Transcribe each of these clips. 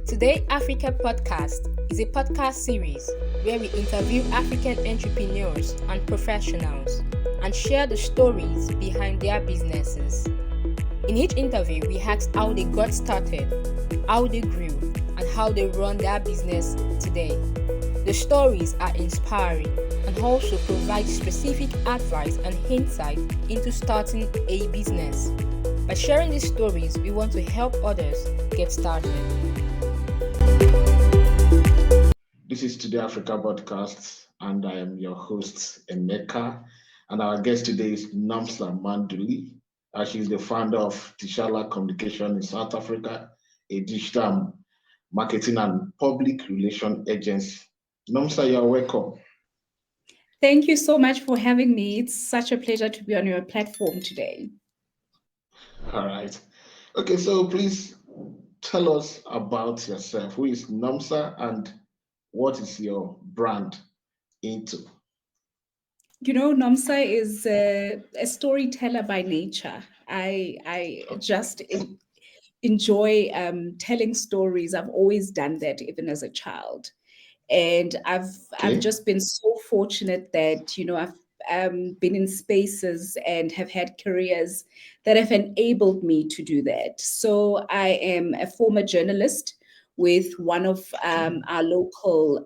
Today Africa Podcast is a podcast series where we interview African entrepreneurs and professionals and share the stories behind their businesses. In each interview, we ask how they got started, how they grew, and how they run their business today. The stories are inspiring and also provide specific advice and insight into starting a business. By sharing these stories, we want to help others get started. This is Today Africa Podcast, and I am your host, Emeka. And our guest today is Nomsa Mdhluli. She's the founder of Tishala Communications in South Africa, a digital marketing and public relation agency. Nomsa, you're welcome. Thank you so much for having me. It's such a pleasure to be on your platform today. All right. Okay, so please tell us about yourself. Who is Nomsa and what is your brand into? Nomsa is a storyteller by nature. I just enjoy telling stories. I've always done that, even as a child, and I've just been so fortunate that I've been in spaces and have had careers that have enabled me to do that. So I am a former journalist with one of our local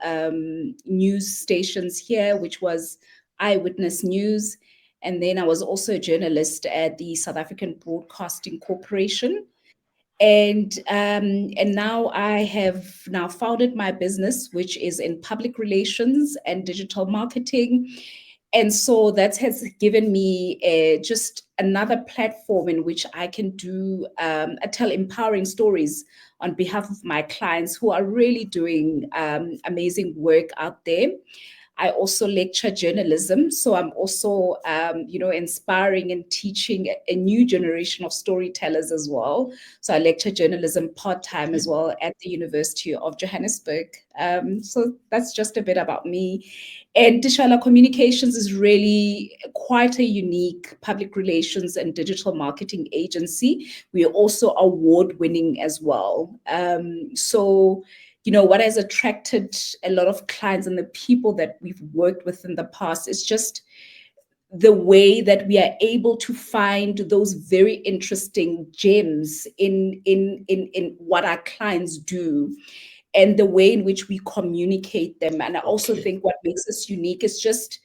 news stations here, which was Eyewitness News. And then I was also a journalist at the South African Broadcasting Corporation. And now I have now founded my business, which is in public relations and digital marketing. And so that has given me just another platform in which I can do tell empowering stories on behalf of my clients who are really doing amazing work out there. I also lecture journalism, so I'm also, inspiring and teaching a new generation of storytellers as well. So I lecture journalism part-time as well at the University of Johannesburg. So that's just a bit about me. And Tishala Communications is really quite a unique public relations and digital marketing agency. We are also award-winning as well. What has attracted a lot of clients and the people that we've worked with in the past is just the way that we are able to find those very interesting gems in what our clients do and the way in which we communicate them. And I also think what makes us unique is just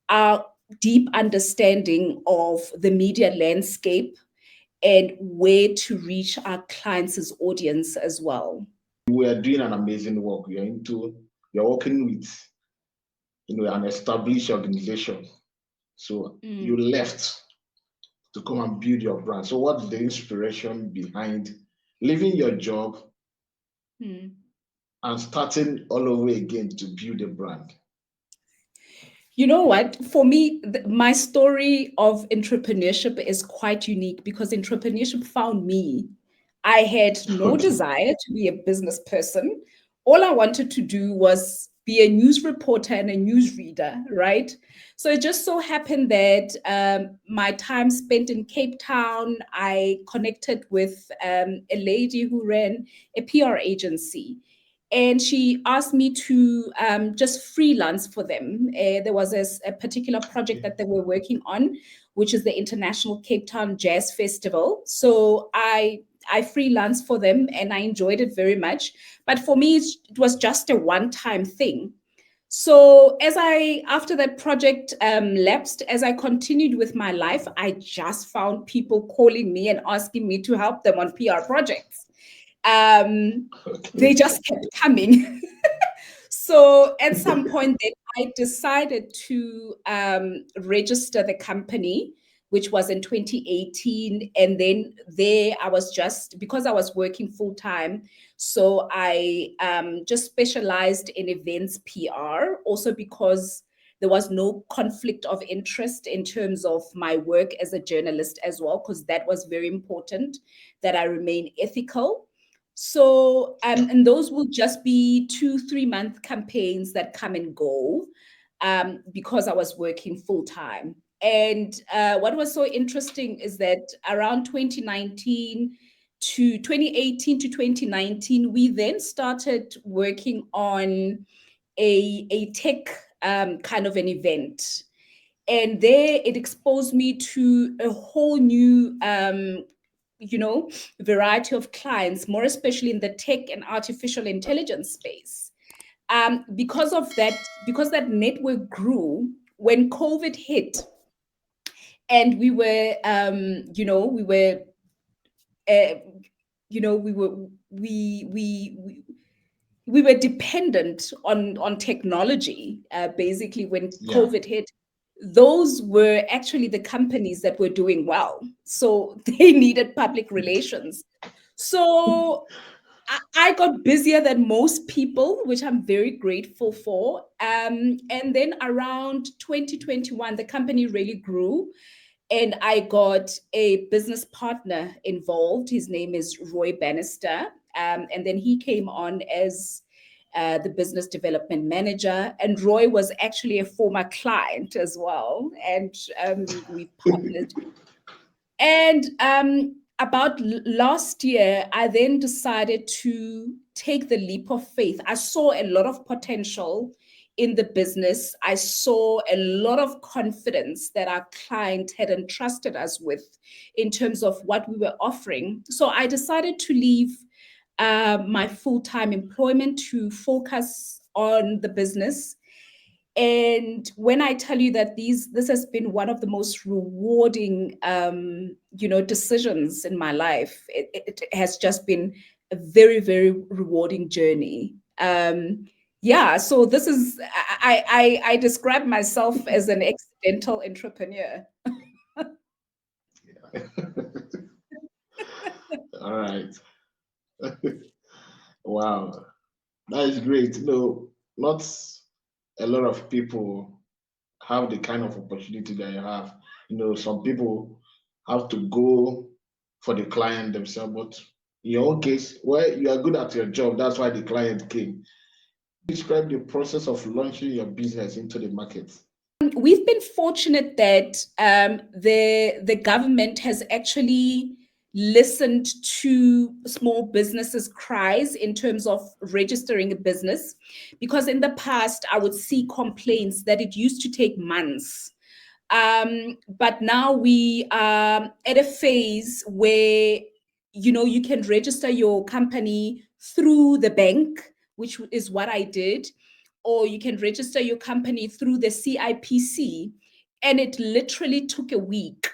our deep understanding of the media landscape and where to reach our clients' audience as well. We are doing an amazing work. You're working with an established organization. So you left to come and build your brand. So what's the inspiration behind leaving your job and starting all over again to build a brand? You know what? For me, my story of entrepreneurship is quite unique because entrepreneurship found me. I had no desire to be a business person. All I wanted to do was be a news reporter and a newsreader, right? So it just so happened that my time spent in Cape Town, I connected with a lady who ran a PR agency. And she asked me to just freelance for them. There was a particular project that they were working on, which is the International Cape Town Jazz Festival. So I freelanced for them and I enjoyed it very much. But for me, it was just a one-time thing. So after that project lapsed, as I continued with my life, I just found people calling me and asking me to help them on PR projects. They just kept coming. So at some point, then I decided to register the company, which was in 2018. And then I was because I was working full time. So I just specialized in events PR, also because there was no conflict of interest in terms of my work as a journalist as well, because that was very important that I remain ethical. So, and those will just be 2-3 month campaigns that come and go because I was working full time. And what was so interesting is that around 2019 to 2018 to 2019, we then started working on a tech kind of an event. And there it exposed me to a whole new variety of clients, more especially in the tech and artificial intelligence space. Because that network grew when COVID hit, and we were, we were, uh, we were dependent on technology. Basically, when Yeah. COVID hit, those were actually the companies that were doing well. So they needed public relations. So I got busier than most people, which I'm very grateful for. And then around 2021, the company really grew, and I got a business partner involved. His name is Roy Bannister. And then he came on as the business development manager. And Roy was actually a former client as well. And we partnered. And about last year, I then decided to take the leap of faith. I saw a lot of potential in the business. I saw a lot of confidence that our client had entrusted us with in terms of what we were offering. So I decided to leave my full-time employment to focus on the business. And when I tell you that this has been one of the most rewarding decisions in my life, it has just been a very, very rewarding journey. Yeah, so this is I describe myself as an accidental entrepreneur. All right. Wow. That is great. Not a lot of people have the kind of opportunity that you have. Some people have to go for the client themselves, but in your own case, well, you are good at your job. That's why the client came. Describe the process of launching your business into the market. We've been fortunate that the government has actually listened to small businesses' cries in terms of registering a business, because in the past I would see complaints that it used to take months. But now we are at a phase where you can register your company through the bank, which is what I did, or you can register your company through the CIPC, and it literally took a week.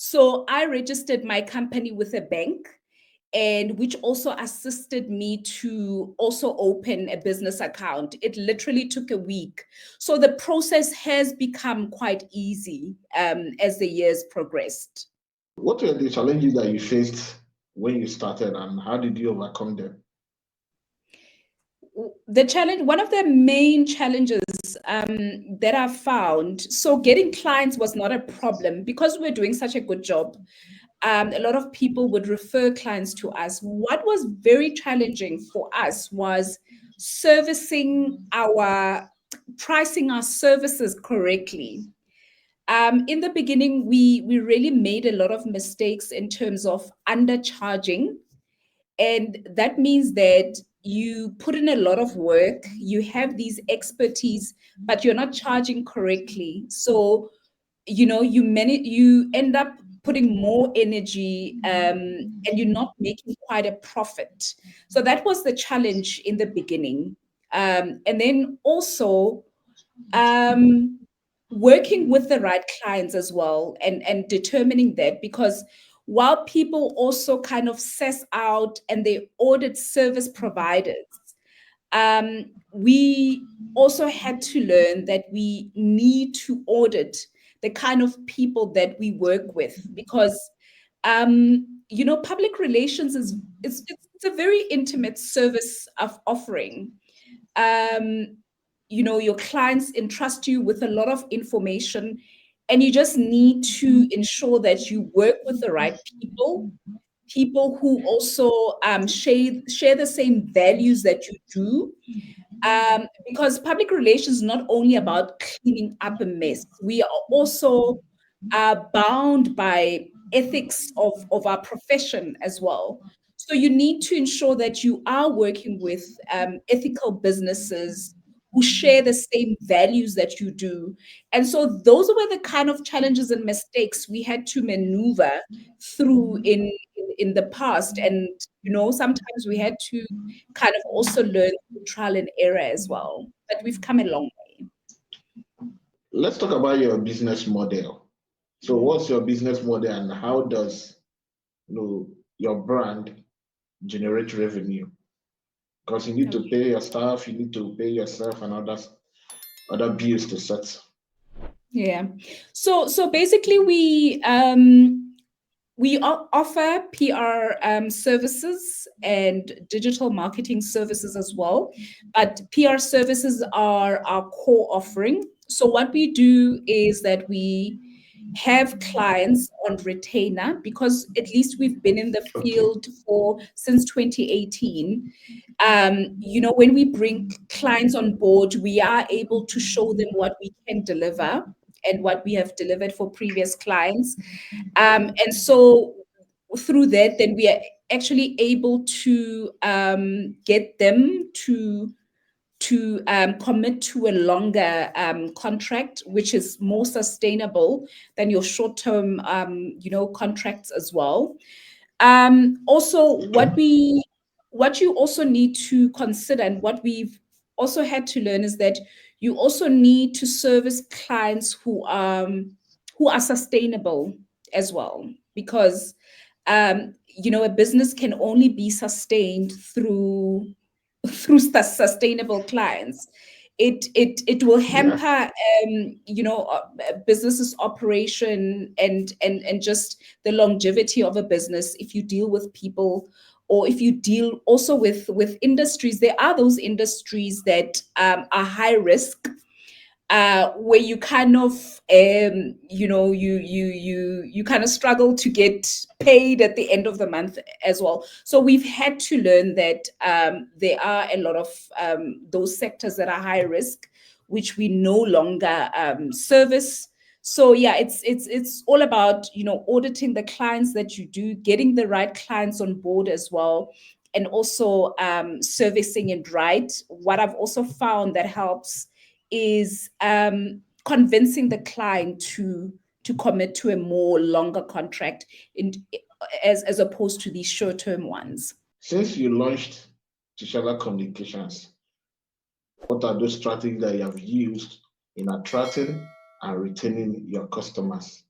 So I registered my company with a bank, and which also assisted me to also open a business account. It literally took a week. So the process has become quite easy as the years progressed. What were the challenges that you faced when you started, and how did you overcome them? One of the main challenges that I found, so getting clients was not a problem because we're doing such a good job. A lot of people would refer clients to us. What was very challenging for us was pricing our services correctly. In the beginning, we really made a lot of mistakes in terms of undercharging. And that means that you put in a lot of work, you have these expertise, but you're not charging correctly. So, you end up putting more energy, and you're not making quite a profit. So that was the challenge in the beginning. And then also, um, working with the right clients as well, and determining that, because while people also kind of suss out and they audit service providers, we also had to learn that we need to audit the kind of people that we work with, because public relations it's a very intimate service of offering. um, your clients entrust you with a lot of information, and you just need to ensure that you work with the right people who also share the same values that you do. Because public relations is not only about cleaning up a mess. We are also bound by ethics of our profession as well. So you need to ensure that you are working with ethical businesses who share the same values that you do. And so those were the kind of challenges and mistakes we had to maneuver through in the past. And sometimes we had to kind of also learn through trial and error as well. But we've come a long way. Let's talk about your business model. So what's your business model and how does your brand generate revenue? Because you need to pay your staff, you need to pay yourself and other bills to set. Yeah. So basically we offer PR services and digital marketing services as well, but PR services are our core offering. So what we do is that we have clients on retainer, because at least we've been in the Okay. field since 2018. When we bring clients on board, we are able to show them what we can deliver and what we have delivered for previous clients. And so through that, then we are actually able to get them to commit to a longer contract, which is more sustainable than your short-term, contracts as well. Also, what you also need to consider, and what we've also had to learn, is that you also need to service clients who are sustainable as well, because a business can only be sustained through sustainable clients. It will Yeah. hamper business's operation and just the longevity of a business if you deal with people, or if you deal also with industries. There are those industries that are high risk, where you kind of you kind of struggle to get paid at the end of the month as well. So we've had to learn that there are a lot of those sectors that are high risk, which we no longer service. So yeah, it's all about auditing the clients that you do, getting the right clients on board as well, and also servicing it right. What I've also found that helps is convincing the client to commit to a more longer contract as opposed to these short-term ones. Since you launched Tishala Communications, what are those strategies that you have used in attracting and retaining your customers?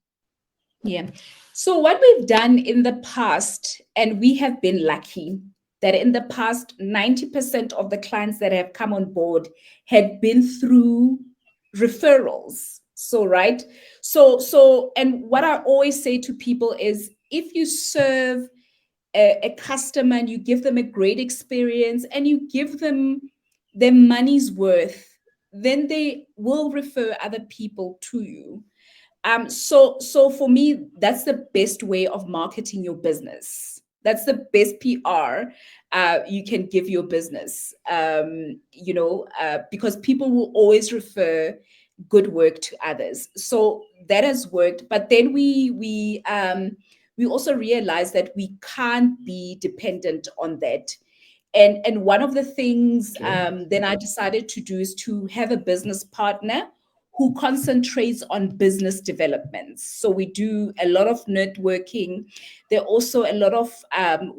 Yeah. So what we've done in the past, and we have been lucky that in the past, 90% of the clients that have come on board had been through referrals. So, right. And what I always say to people is, if you serve a customer and you give them a great experience and you give them their money's worth, then they will refer other people to you. So for me, that's the best way of marketing your business. That's the best PR you can give your business. Because people will always refer good work to others. So that has worked. But then we also realized that we can't be dependent on that. And one of the things then I decided to do is to have a business partner who concentrates on business developments. So we do a lot of networking. There are also a lot of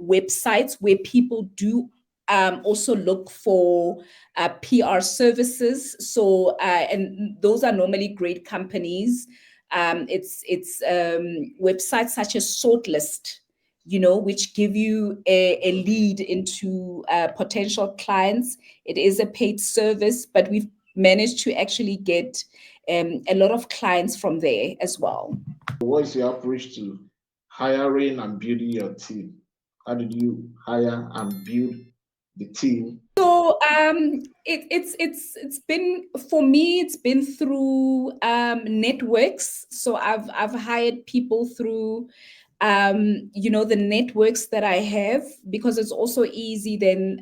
websites where people do also look for PR services. So and those are normally great companies. It's websites such as Sortlist, which give you a lead into potential clients. It is a paid service, but we've managed to actually get a lot of clients from there as well. What is your approach to hiring and building your team? How did you hire and build the team? So it's been, for me, it's been through networks. So I've hired people through the networks that I have, because it's also easy then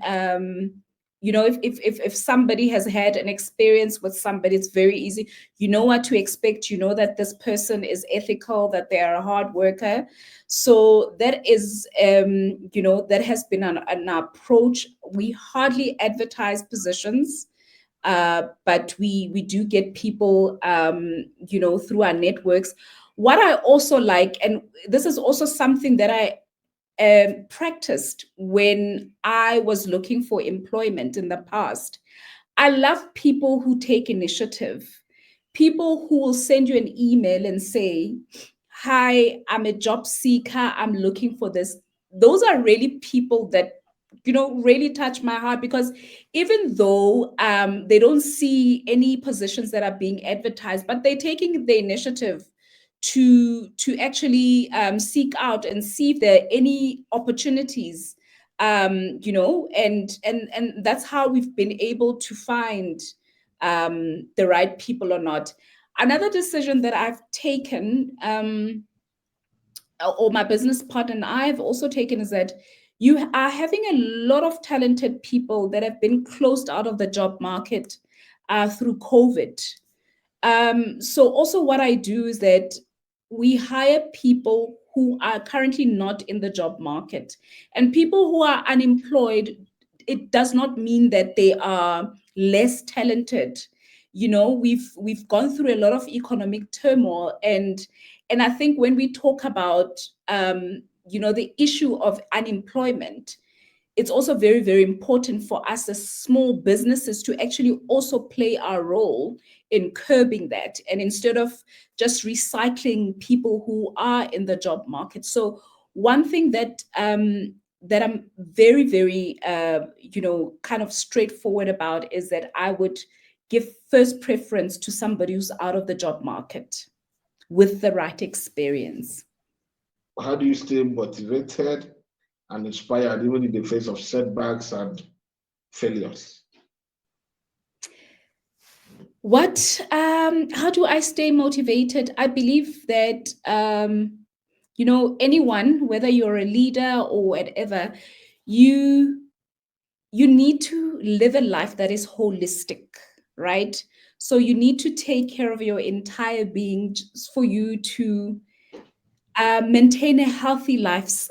if somebody has had an experience with somebody, it's very easy. You know what to expect. You know that this person is ethical, that they are a hard worker. So that is, that has been an approach. We hardly advertise positions, but we do get people, through our networks. What I also like, and this is also something that I practiced when I was looking for employment in the past. I love people who take initiative, people who will send you an email and say, "Hi, I'm a job seeker. I'm looking for this." Those are really people that, really touch my heart, because even though they don't see any positions that are being advertised, but they're taking the initiative to actually seek out and see if there are any opportunities, and that's how we've been able to find the right people or not. Another decision that I've taken, or my business partner and I have also taken, is that you are having a lot of talented people that have been closed out of the job market through COVID. So also what I do is that we hire people who are currently not in the job market, and people who are unemployed. It does not mean that they are less talented. We've gone through a lot of economic turmoil, and I think when we talk about the issue of unemployment, it's also very, very important for us as small businesses to actually also play our role in curbing that, and instead of just recycling people who are in the job market. So one thing that I'm very, very kind of straightforward about is that I would give first preference to somebody who's out of the job market with the right experience. How do you stay motivated and inspired even in the face of setbacks and failures? How do I stay motivated? I believe that, anyone, whether you're a leader or whatever, you need to live a life that is holistic, right? So you need to take care of your entire being just for you to maintain a healthy life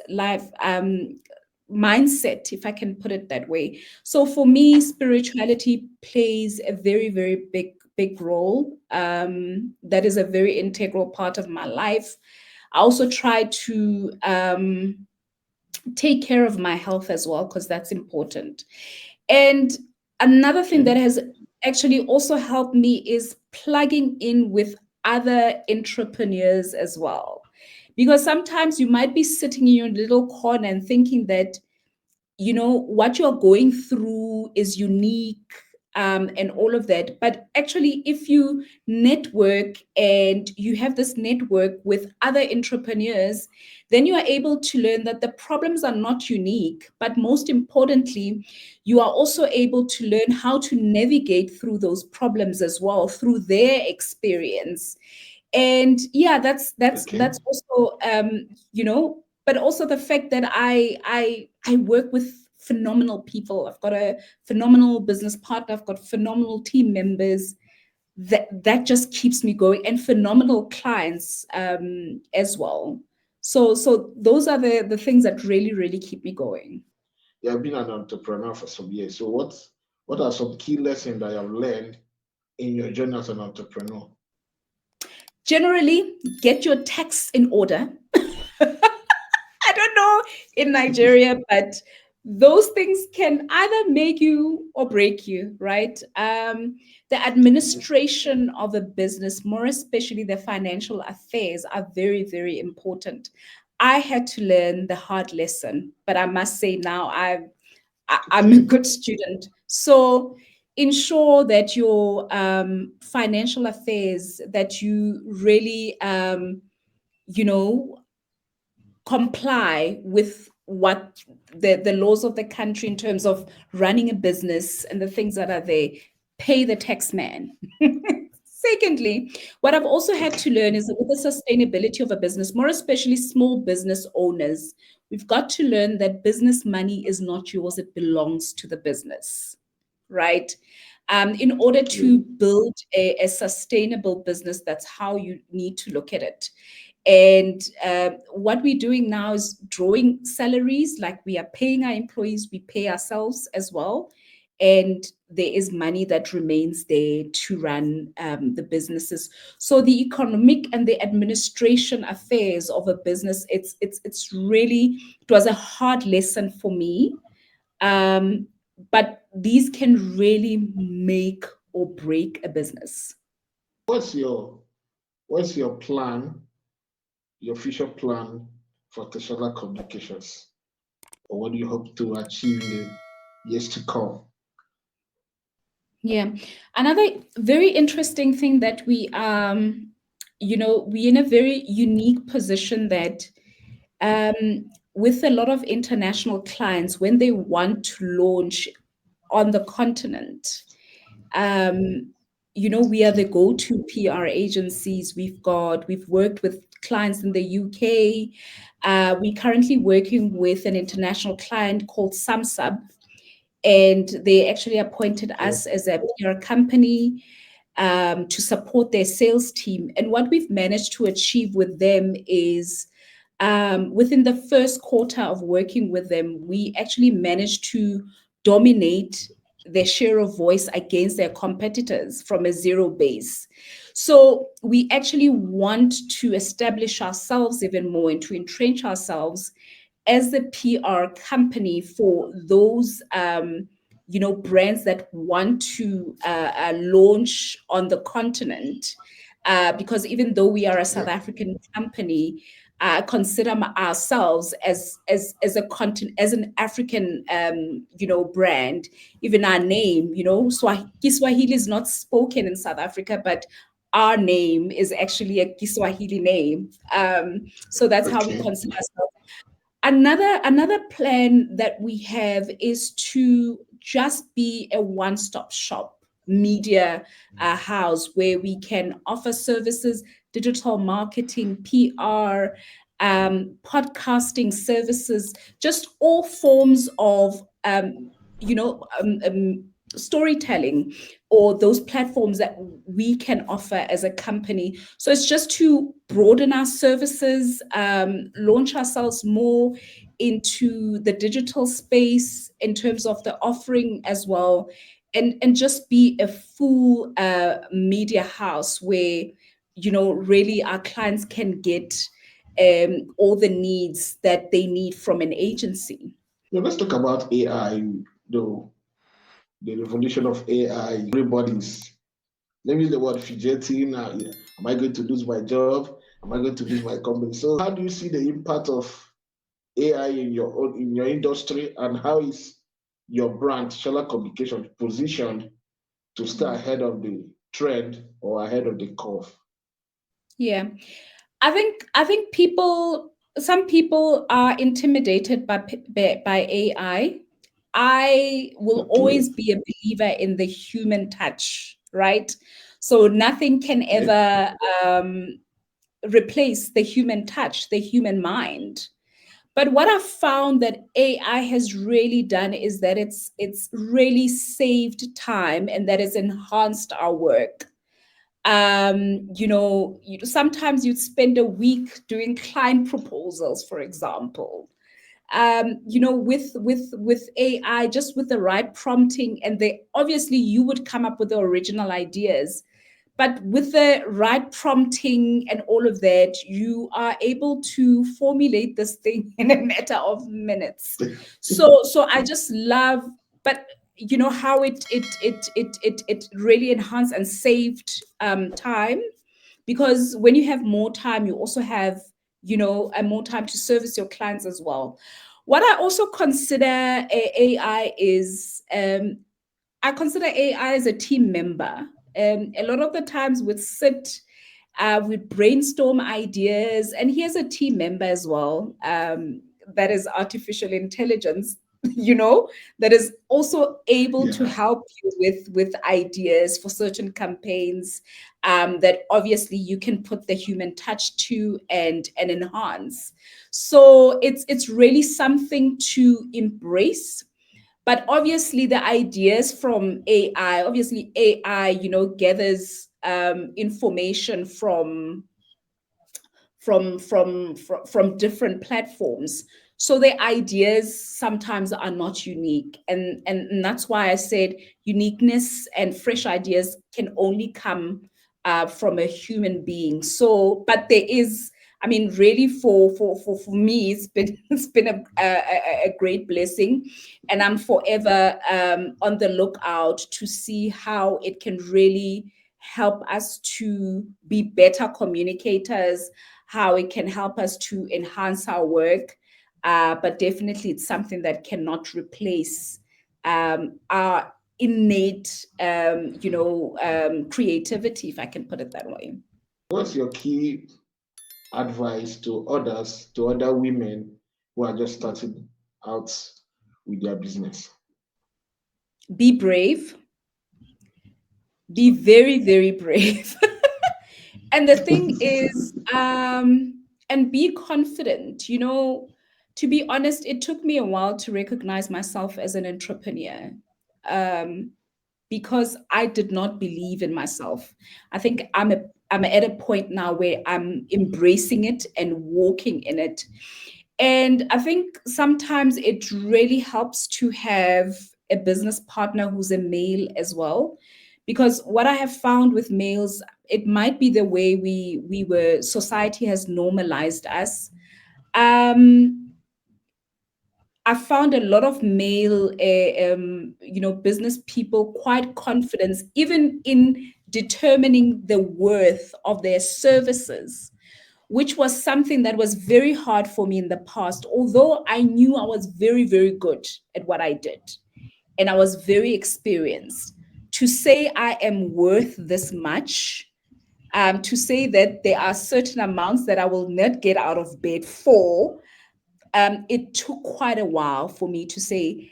mindset, if I can put it that way. So for me, spirituality plays a very, very big role. That is a very integral part of my life. I also try to take care of my health as well, because that's important. And another thing that has actually also helped me is plugging in with other entrepreneurs as well. Because sometimes you might be sitting in your little corner and thinking that, what you're going through is unique, and all of that. But actually, if you network and you have this network with other entrepreneurs, then you are able to learn that the problems are not unique. But most importantly, you are also able to learn how to navigate through those problems as well through their experience. And yeah, that's also, but also the fact that I work with phenomenal people. I've got a phenomenal business partner. I've got phenomenal team members. That just keeps me going, and phenomenal clients as well. So those are the things that really, really keep me going. You have been an entrepreneur for some years. So what are some key lessons that you have learned in your journey as an entrepreneur? Generally, get your tax in order. I don't know in Nigeria, but those things can either make you or break you, right? The administration of a business, more especially the financial affairs, are very, very important. I had to learn the hard lesson, but I must say now I'm a good student. So ensure that your financial affairs, that you really, comply with what the laws of the country in terms of running a business and the things that are there. Pay the tax man. Secondly, what I've also had to learn is that with the sustainability of a business, more especially small business owners, we've got to learn that business money is not yours, it belongs to the business. right? In order to Yeah. build a sustainable business, that's how you need to look at it. And what we're doing now is drawing salaries, like we are paying our employees, we pay ourselves as well. And there is money that remains there to run the businesses. So the economic and the administration affairs of a business, it's really, it was a hard lesson for me. But these can really make or break a business. What's your plan, your future plan for Tishala Communications? Or what do you hope to achieve in the years to come? Yeah. Another very interesting thing that we're in a very unique position that with a lot of international clients, when they want to launch on the continent, we are the go-to PR agencies. We've worked with clients in the UK. We're currently working with an international client called Samsub, and they actually appointed Okay. us as a PR company to support their sales team. And what we've managed to achieve with them is within the first quarter of working with them, we actually managed to dominate their share of voice against their competitors from a zero base. So we actually want to establish ourselves even more and to entrench ourselves as the PR company for those brands that want to launch on the continent. Because even though we are a South Yeah. African company, consider ourselves as a continent, as an African brand. Even our name, Kiswahili is not spoken in South Africa, but our name is actually a Kiswahili name. So that's how we Okay. consider ourselves. Another plan that we have is to just be a one-stop shop media house where we can offer services, digital marketing, PR, podcasting services, just all forms of storytelling, or those platforms that we can offer as a company. So it's just to broaden our services, launch ourselves more into the digital space in terms of the offering as well, and just be a full media house where really our clients can get all the needs that they need from an agency. Now let's talk about AI, though the revolution of AI. Everybody's, let me use the word fidgeting. Am I going to lose my job? Am I going to lose my company? So how do you see the impact of AI in your industry, and how is your brand, Tishala Communications, positioned to stay ahead of the trend or ahead of the curve? Yeah. I think some people are intimidated by AI. I will Okay. always be a believer in the human touch, right? So nothing can Yeah. ever replace the human touch, the human mind. But what I've found that AI has really done is that it's really saved time, and that has enhanced our work. Sometimes you'd spend a week doing client proposals, for example. With AI, just with the right prompting, and they obviously you would come up with the original ideas, but with the right prompting and all of that, you are able to formulate this thing in a matter of minutes. So I just love, but how it really enhanced and saved time, because when you have more time, you also have and more time to service your clients as well. What I also consider AI is, I consider AI as a team member. A lot of the times we'd sit, we'd brainstorm ideas, and here's a team member as well, that is artificial intelligence, that is also able to Yeah. help you with ideas for certain campaigns, that obviously you can put the human touch to and enhance. So it's really something to embrace. But obviously the ideas from AI, obviously AI, gathers information from different platforms. So the ideas sometimes are not unique, and that's why I said uniqueness and fresh ideas can only come from a human being. So, but there is, I mean, really, for me, it's been a great blessing, and I'm forever on the lookout to see how it can really help us to be better communicators, how it can help us to enhance our work. But definitely, it's something that cannot replace our innate, creativity, if I can put it that way. What's your key advice to others, to other women who are just starting out with their business? Be brave. Be very, very brave. And the thing is, and be confident. To be honest, it took me a while to recognize myself as an entrepreneur. Um, because I did not believe in myself. I think I'm at a point now where I'm embracing it and walking in it. And I think sometimes it really helps to have a business partner who's a male as well. Because what I have found with males, it might be the way we were, society has normalized us. Um, I found a lot of male, business people quite confident, even in determining the worth of their services, which was something that was very hard for me in the past. Although I knew I was very, very good at what I did, and I was very experienced, to say I am worth this much, to say that there are certain amounts that I will not get out of bed for, it took quite a while for me to say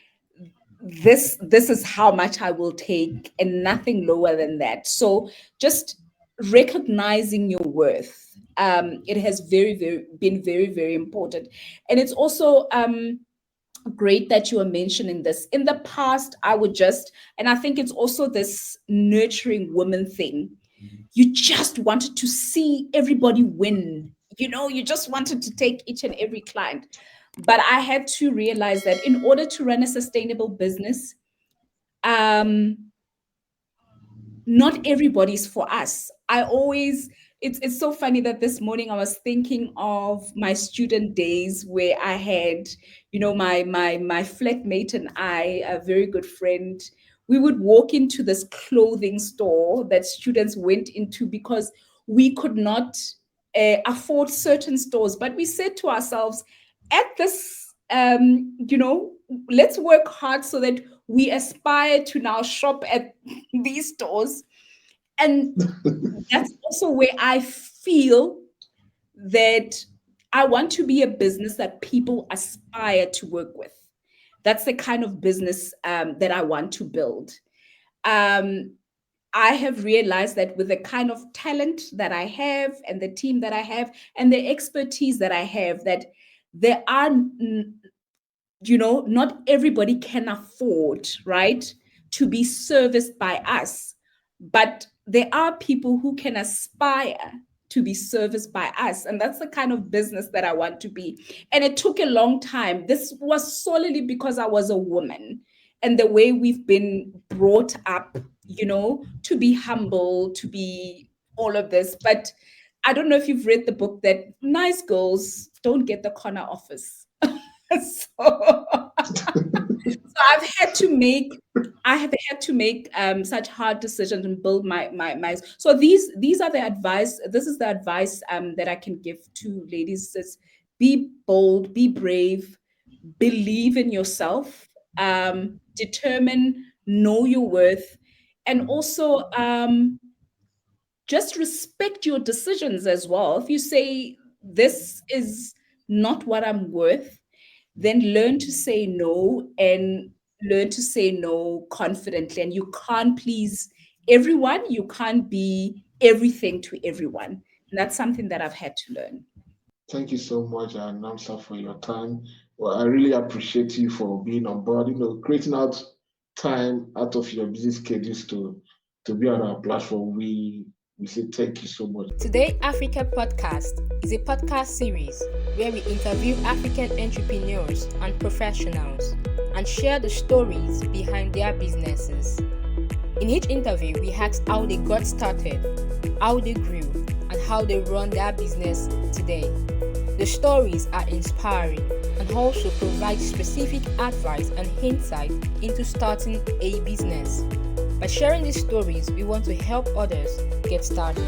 this is how much I will take and nothing lower than that. So just recognizing your worth, it has been very, very important. And it's also great that you are mentioning this. In the past, I would just, and I think it's also this nurturing woman thing. You just wanted to see everybody win. You just wanted to take each and every client. But I had to realize that in order to run a sustainable business, um, not everybody's for us. It's so funny that this morning I was thinking of my student days where I had, my flatmate and I, a very good friend, we would walk into this clothing store that students went into because we could not afford certain stores. But we said to ourselves, at this, let's work hard so that we aspire to now shop at these stores. And that's also where I feel that I want to be a business that people aspire to work with. That's the kind of business that I want to build. Um, I have realized that with the kind of talent that I have and the team that I have and the expertise that I have, that there are, not everybody can afford, right, to be serviced by us. But there are people who can aspire to be serviced by us. And that's the kind of business that I want to be. And it took a long time. This was solely because I was a woman and the way we've been brought up, to be humble, to be all of this. But I don't know if you've read the book that nice girls don't get the corner office. so, so I have had to make such hard decisions and build my so these are the advice. This is the advice that I can give to ladies: is be bold, be brave, believe in yourself, determine, know your worth, and also just respect your decisions as well. If you say this is not what I'm worth, then learn to say no, and learn to say no confidently. And you can't please everyone. You can't be everything to everyone. And that's something that I've had to learn. Thank you so much, Nomsa, for your time. Well, I really appreciate you for being on board, creating out time out of your busy schedules to be on our platform. We say thank you so much. Today Africa Podcast is a podcast series where we interview African entrepreneurs and professionals and share the stories behind their businesses. In each interview, we ask how they got started, how they grew, and how they run their business today. The stories are inspiring and also provide specific advice and insight into starting a business. By sharing these stories, we want to help others get started.